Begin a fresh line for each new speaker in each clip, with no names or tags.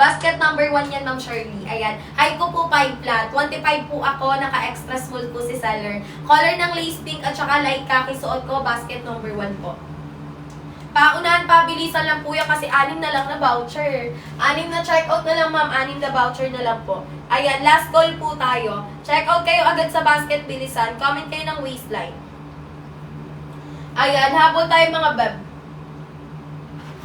Basket number 1 yan, Ma'am Shirley. Ayan. Height ko po 5 flat. 25 po ako. Naka-extra small po si seller. Color ng lace pink at saka light khaki. Suot ko, basket number 1 po. Paunahan, pabilisan lang po yan kasi 6 na lang na voucher. 6 na checkout na lang, ma'am. 6 na voucher na lang po. Ayan, last call po tayo. Checkout kayo agad sa basket, bilisan. Comment kayo ng waistline. Ayan, habol tayo mga beb.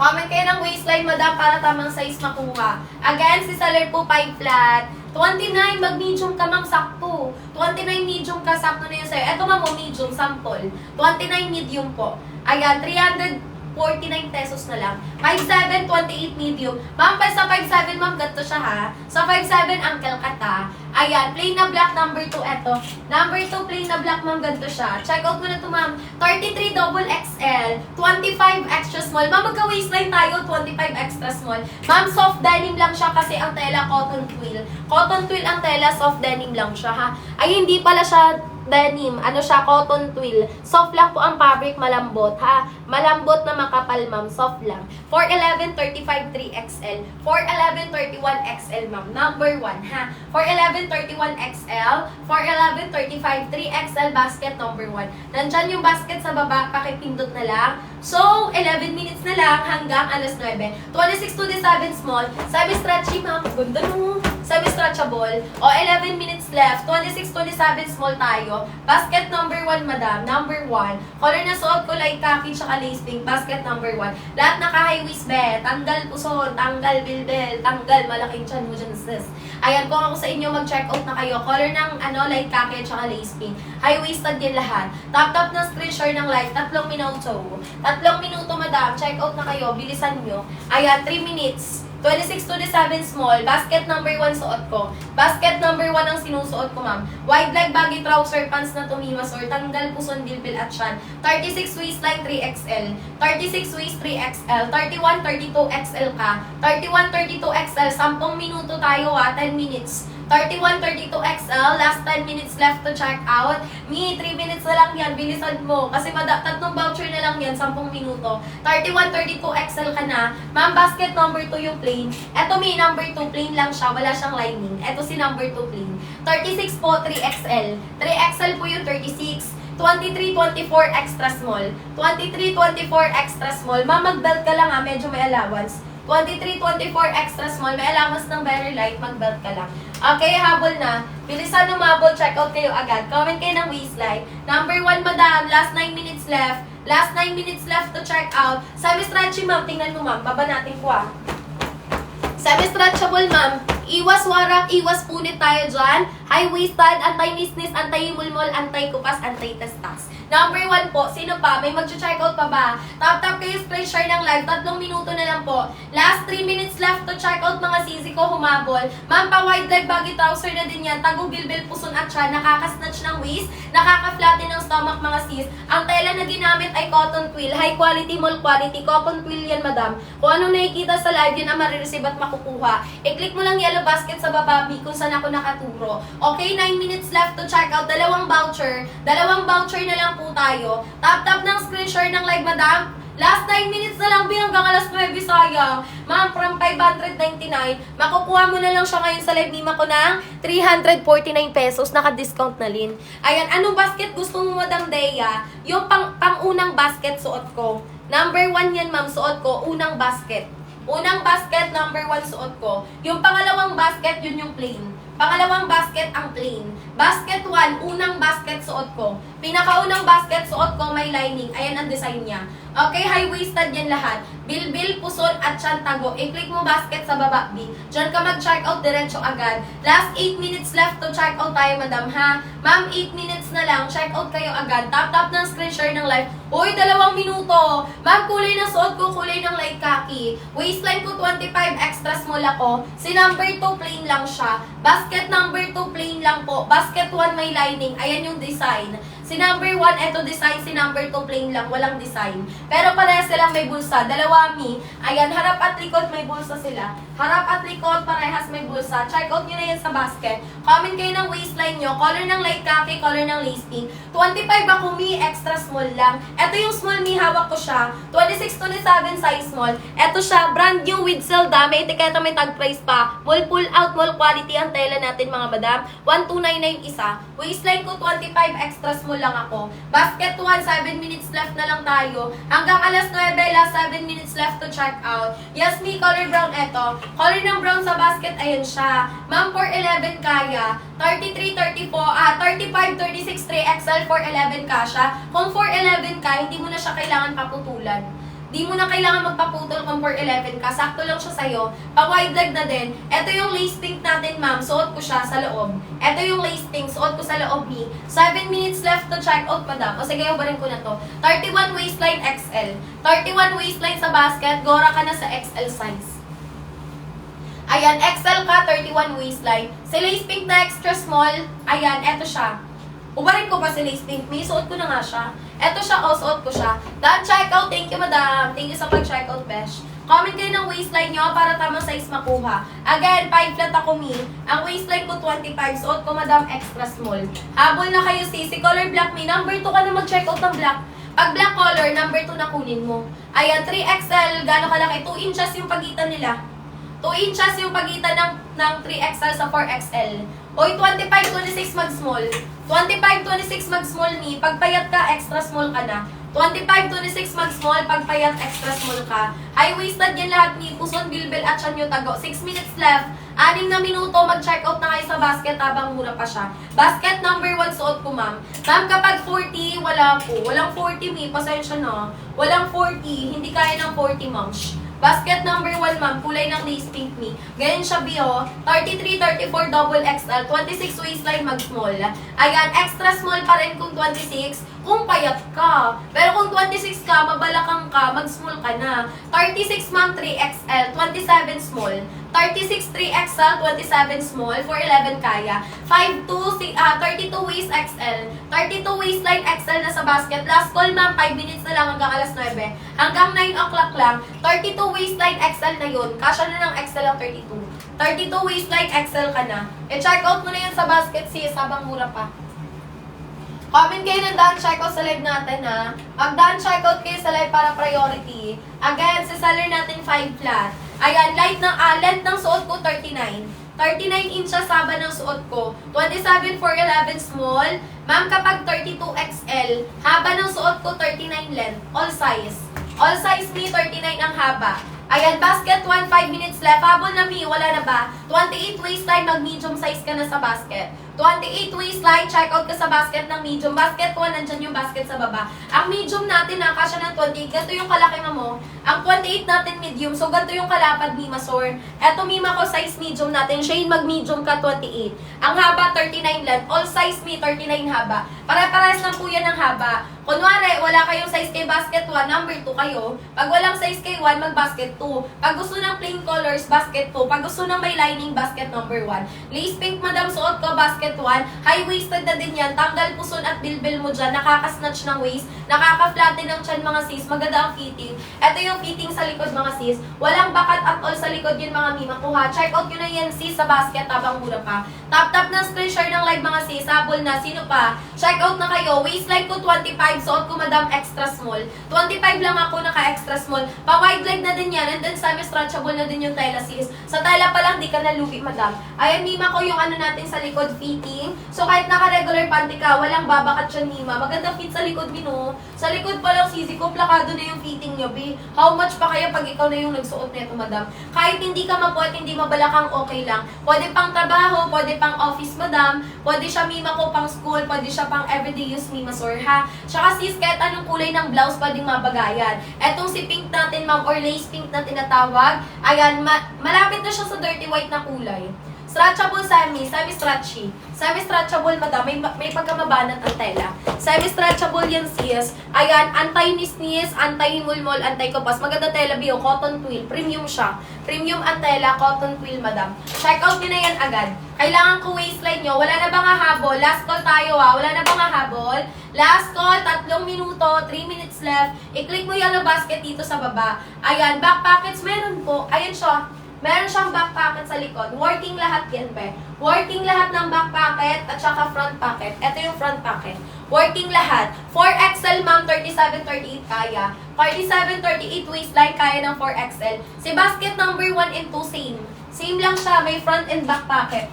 Comment kayo ng waistline, madam, para tamang size makuha. Again, si seller po 5 flat. 29, mag-medium ka, ma'am, sakto. 29 medium ka, sakto na yun sa'yo. Eto, ma'am, medium, sample. 29 medium po. Ayan, 349 pesos na lang. 5'7", 28 medium. Ma'am, pa sa 5'7", ma'am, ganito siya ha. Sa 5'7", uncle kata. Ayan, plain na black, number 2, eto. Number 2, plain na black, ma'am, ganito siya. Check out mo na to, ma'am. 33 double XL, 25 extra small. Ma'am, magka-waistline tayo, 25 extra small. Ma'am, soft denim lang siya kasi ang tela cotton twill. Cotton twill ang tela, soft denim lang siya ha. Ay, hindi pala siya denim, ano siya, cotton twill. Soft lang po ang fabric, malambot ha. Malambot na makapal, ma'am, soft lang. 4'11", 35, 3XL. 4'11", 31 XL, ma'am. Number 1 ha. 4'11", 31 XL. 4'11", 35, 3XL, basket number 1. Nandyan yung basket sa baba, pakipindot na lang. So, 11 minutes na lang hanggang alas 9. 26 to 7 small. Semi-stretchy, ma'am. Ganda no. Semi-stretchable. O, 11 minutes left. 26 to 7 small tayo. Basket number 1, madam. Number 1. Color na suot ko, light khaki, tsaka lace pink. Basket number 1. Lahat naka-high waist, be. Tanggal puson, tanggal bilbel, tanggal malaking chan mo dyan, sis. Ayan, kung ako sa inyo, mag-check out na kayo. Color ng light khaki, tsaka lace pink. High-waisted din lahat. Top-top na screen share ng light. 3 minuto. 3 minuto, madam. Check out na kayo. Bilisan nyo. Ayan, 3 minutes. 26 to 7 small. Basket number 1 suot ko. Basket number 1 ang sinusuot ko, ma'am. Wide leg baggy trouser pants na tumiwas or tanggal puson bilbil at syan. 36 waistline 3XL. 36 waist 3XL. 31, 32 XL ka. 31, 32 XL. 10 minuto tayo ha. 10 minutes. 31, 32 XL. Last 10 minutes left to check out. 3 minutes na lang yan. Bilisan mo. Kasi tatlong voucher na lang yan. 10 minuto. 31, 32 XL ka na. Ma'am, basket number 2 yung plain. Eto number 2, plain lang siya. Wala siyang lining. Eto si number 2 plain. 36 po, 3XL. 3XL po yung 36. 23, 24 extra small. 23, 24 extra small. Ma'am, mag-belt ka lang ha. Medyo may allowance. 23, 24 extra small. May allowance ng very light. Mag-belt ka lang. Okay, habol na. Bilisan umabol. Check out kayo agad. Comment kayo ng waistline. Number 1, madam. Last 9 minutes left. Last 9 minutes left to check out. Semi-stretchy, ma'am. Tingnan mo, ma'am. Baba natin ko ah. Semi-stretchable, ma'am. Iwas warak, iwas punit tayo dyan. High-waisted, anti-nisnis, anti-mulmol, anti-kupas, anti-testas. Number 1 po, sino pa? May mag-check out pa ba? Tap-tap kayo, screen share ng live. 3 minuto na lang po. Last 3 minutes left to check out, mga sisi ko, humabol. Ma'am, pa-wide leg, baggy trouser na din yan. Tago, bilbil, puson at siya. Nakaka-snatch ng waist. Nakaka-flatten ng stomach, mga sis. Ang tela na ginamit ay cotton twill. High quality, mall quality. Cotton twill yan, madam. Kung anong nakikita sa live, yan ang marireceive at makukuha. I-click mo lang yellow basket sa baba, kung saan ako nakaturo. Okay, 9 minutes left to check out. Dalawang voucher na lang po tayo. Tap-tap ng screen share ng live, madam. Last 9 minutes na lang, hanggang alas 9, sayang. Ma'am, from 599, makukuha mo na lang siya ngayon sa live ni Mako ng 349 pesos. Naka-discount na rin. Ayan, anong basket gusto mo, Madam Dea? Yung pang-unang basket suot ko. Number 1 yan, ma'am, suot ko. Unang basket. Unang basket, number 1 suot ko. Yung pangalawang basket, yun yung plain. Pangalawang basket, ang plain. Basket 1, unang basket suot ko. Pinakaunang basket suot ko, may lining. Ayan ang design niya. Okay, high-waisted yan lahat. Bilbil, puson, at chantago. I-click mo basket sa baba, B. Diyan ka mag-check out, diretso agad. Last 8 minutes left to check out tayo, madam, ha? Ma'am, 8 minutes na lang. Check out kayo agad. Tap-tap ng screen share ng live. Uy, 2 minuto. Ma'am, kulay ng suot ko, kulay ng light khaki. Waistline ko, 25 extra small ako. Si number 2, plain lang siya. Basket number 2, plain lang po. Basket 1, may lining. Ayan yung design. Si number 1, eto design. Si number 2, plain lang, walang design. Pero parehas silang may bulsa. Dalawa, mi. Ayan, harap at likod may bulsa sila. Harap at likod, parehas may bulsa. Check out nyo na yan sa basket. Comment kayo ng waistline nyo. Color ng light khaki, color ng lace pink. 25 ako, mi. Extra small lang. Eto yung small, mi. Hawak ko siya. 26-27 size small. Eto siya, brand new with Zelda. May etiketa, may tag price pa. Mall pull out, mall quality ang tela natin, mga madam. 1299 isa. Waistline ko 25, extra small lang ako. Basket 1, 7 minutes left na lang tayo. Hanggang alas 9, last 7 minutes left to check out. Yes, me, color brown eto. Color ng brown sa basket, ayan siya. Ma'am, 411 kaya. 33, 34, 35, 36, 3XL, 411 kasha. Kung 411 ka, hindi mo na siya kailangan paputulan. Di mo na kailangan magpaputol kung 411 ka. Sakto lang siya sa'yo. Pa-wide leg na din. Ito yung lace pink natin, ma'am. Suot ko siya sa loob. Ito yung lace pink. Suot ko sa loob, ni. 7 minutes left to check out, madam. O sige, ubarin ko na to. 31 waistline XL. 31 waistline sa basket. Gora ka na sa XL size. Ayan, XL ka, 31 waistline. Si lace pink na extra small. Ayan, eto siya. Ubarin ko pa si lace pink. May suot ko na nga siya. Eto siya, suot ko siya. Done checkout. Thank you, madam. Thank you sa pag-checkout, besh. Comment kayo ng waistline nyo para tamang size makuha. Again, 5 flat ako, mi. Ang waistline ko 25. Suot ko, madam, extra small. Habol na kayo, si color black, mi. Number 2 ka na mag-checkout ng black. Pag black color, number 2 na kunin mo. Ayan, 3XL. Gano'ng kalaki? 2 inches yung pagitan nila. 2 inches yung pagitan ng 3XL sa 4XL. Oy, 25, 26 mag-small. 25, 26 mag-small, ni. Pagpayat ka, extra small ka na. 25, 26 mag-small, pagpayat, extra small ka. High-waisted yan lahat, ni. Puson, bilbil, at siya nyo tago. 6 minutes left. 6 na minuto, mag-check out na kayo sa basket habang mura pa siya. Basket number 1, suot ko, ma'am. Ma'am, kapag 40, wala po. Walang 40, mi. Pasensya na. Walang 40. Hindi kaya ng 40, ma'am. Basket number 1, ma'am, kulay ng lace pink, me. Ganyan siya, Bio. 33, 34, double XL, 26 waistline, mag-small. Ayan, extra small pa rin kung 26, kung payat ka. Pero kung 26 ka, mabalakang ka, mag-small ka na. 36, ma'am, 3XL, 27 small. 36, 3XL, 27 small, 411 kaya. 32 waist XL, 32 waistline XL na sa basket. Last call, ma'am, 5 minutes na lang hanggang alas 9. Hanggang 9 o'clock lang. 32 waistline XL na yun. Kasya na ng XL ang 32. 32 waistline XL ka na. E-check out mo na yun sa basket, sis, habang mura pa. Comment kayo ng daan checkout sa live natin, ha. Mag-daan checkout kayo sa live para priority. Again, sa seller natin 5 flat. Ayan, length ng suot ko 39. 39 inches haba ng suot ko. 27 for 11 small. Ma'am, kapag 32 XL, haba ng suot ko 39 length. All size. All size me, 39 ang haba. Ayan, basket 1, 5 minutes left. Habol na mi, wala na ba? 28 waistline, mag-medium size ka na sa basket. 28 waistline, check out ka sa basket ng medium. Basket 1, nandyan yung basket sa baba. Ang medium natin, nakasya ng 28. Ganito yung kalaki mo. Ang 28 natin medium, so ganito yung kalapad, Mima Sor. Eto, Mima ko, size medium natin. Shane, mag-medium ka, 28. Ang haba, 39 length. All size me, 39 haba. Pare-pares lang po yan ng haba. Kunwari, wala kayong size kay basket 1, number 2 kayo. Pag walang size kay 1, mag-basket 2. Pag gusto ng plain colors, basket 2. Pag gusto ng may lining, basket number 1. Lace pink, madam, suot ko, basket 1. High-waisted na din yan. Tanggal puson at bilbil mo dyan. Nakaka-snatch ng waist. Nakaka-flatten ng chan, mga sis. Maganda ang fitting. Ito yung fitting sa likod, mga sis. Walang bakat at all sa likod yun, mga mima. Kuha. Check out yun na yan, sis, sa basket habang mura pa. Tap-tap ng screen share ng live, mga sis. Habol na. Sino pa? Check out na kayo. Waistline ko 25. Suot ko, madam, extra small. 25 lang ako, naka-extra small. Pa-wide leg na din yan. And then, semi-stretchable na din yung tela, sis. Sa tela pa lang, di ka nalugi, madam. Ayan, mima ko yung ano natin sa likod, fitting. So, kahit naka-regular panty ka, walang babakat siya, mima. Maganda fit sa likod, mino. Sa likod pa lang, sisi ko, plakado na yung fitting niya, be. How much pa kaya pag ikaw na yung nagsuot nito, madam? Kahit hindi ka mapuat, hindi mabalakang, okay lang. Pwede pang trabaho, pwede pang office, madam. Pwede siya, mima ko, pang school. Pwede siya pang everyday use, mima, sor, ha? Tsaka, sis, kahit anong kulay ng blouse, pwedeng mabagayan. Etong si pink natin, ma'am, or lace pink na tinatawag, ayan, malapit na siya sa dirty white na kulay. Stretchable semi-stretchy. Semi-stretchable, madam. May pagkamabanat ang tela. Semi-stretchable yan, sis. Ayan, anti-nisnis, anti-mulmol, anti-kupas. Maganda tela, bio. Cotton twill. Premium siya. Premium ang tela, cotton twill, madam. Check out nyo na yan agad. Kailangan ko waistline nyo. Wala na bang hahabol? Last call tayo, ha. Wala na bang hahabol? Last call, 3 minuto, 3 minutes left. I-click mo yellow basket dito sa baba. Ayan, back pockets, meron po. Ayan siya. Meron siyang back pocket sa likod. Working lahat yan, pe. Working lahat ng back pocket at saka front pocket. Ito yung front pocket. Working lahat. 4XL, ma'am, 37-38 kaya. 37-38 waistline, kaya ng 4XL. Si basket number 1 and 2, same. Same lang siya. May front and back pocket.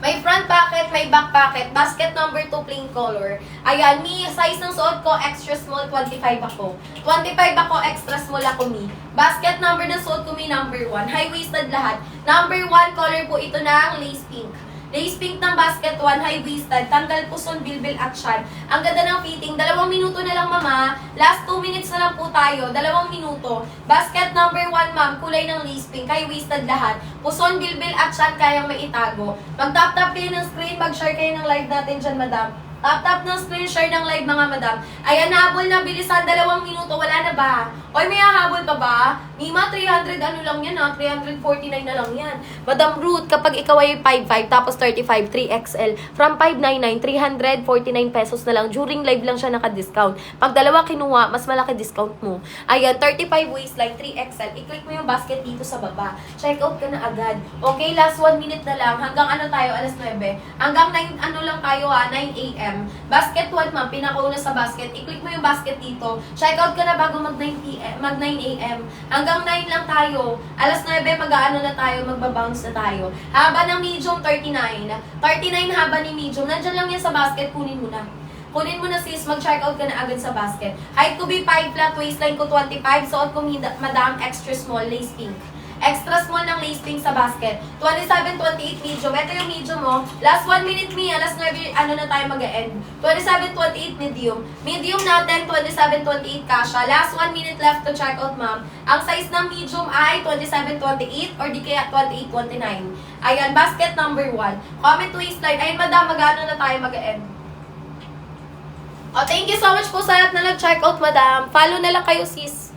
May front pocket, may back pocket. Basket number 2, plain color. Ayan, mi, size ng suot ko, extra small, 25 ako. 25 ako, extra small ako, mi. Basket number ng suot ko, mi, number 1. High-waisted lahat. Number 1, color po ito ng lace pink. Lace pink ng basket 1, high-waisted. Tanggal puson, bilbil action. Ang ganda ng fitting. 2 minuto na lang, mama. Last 2 minutes na lang po tayo. 2 minuto. Basket number 1, ma'am. Kulay ng lace pink. High-waisted lahat. Puson, bilbil action. Kayang may itago. Mag-tap-tap kayo ng screen. Mag-share kayo ng live natin dyan, madam. Tap-tap ng screen, share ng live, mga madam. Ayan, nahabol na, bilisan, 2 minuto, wala na ba? Oy, may hahabol pa ba? Mima, 300, ano lang yan, ha? 349 na lang yan. Madam Ruth, kapag ikaw ay 55, tapos 35, 3XL, from 599, 349 pesos na lang. During live lang siya naka-discount. Pag dalawa kinuha, mas malaki discount mo. Ayan, 35 waistline, 3XL. I-click mo yung basket dito sa baba. Check out ka na agad. Okay, last 1 minute na lang. Hanggang ano tayo, alas 9. Hanggang 9, ano lang tayo, ha? 9 a.m. Basket 1, ma'am, pinakauna sa basket. I-click mo yung basket dito. Check out ka na bago mag 9 a.m. Hanggang 9 lang tayo. Alas 9, mag-aano na tayo, magbabounce na tayo. Haba ng medium, 39. 39 haba ni medium. Nandyan lang yan sa basket, kunin mo na. Kunin mo na, sis, mag-check out ka na agad sa basket. Height ko be 5 flat, waistline ko 25. Suot ko, madam, extra small, lace pink. Extra small ng lace pink sa basket. 27-28 medium. Ito yung medium mo. Last 1 minute, mi. Last 9, ano na tayo mag-end. 27-28 medium. Medium natin, 27-28 kasha. Last 1 minute left to check out, ma'am. Ang size ng medium ay 27-28 or di kaya 28-29. Ayan, basket number 1. Comment waistline. Ayun, madam, mag-ano na tayo mag-end. Oh, thank you so much po sa lahat na nag-check out, madam. Follow na lang kayo, sis.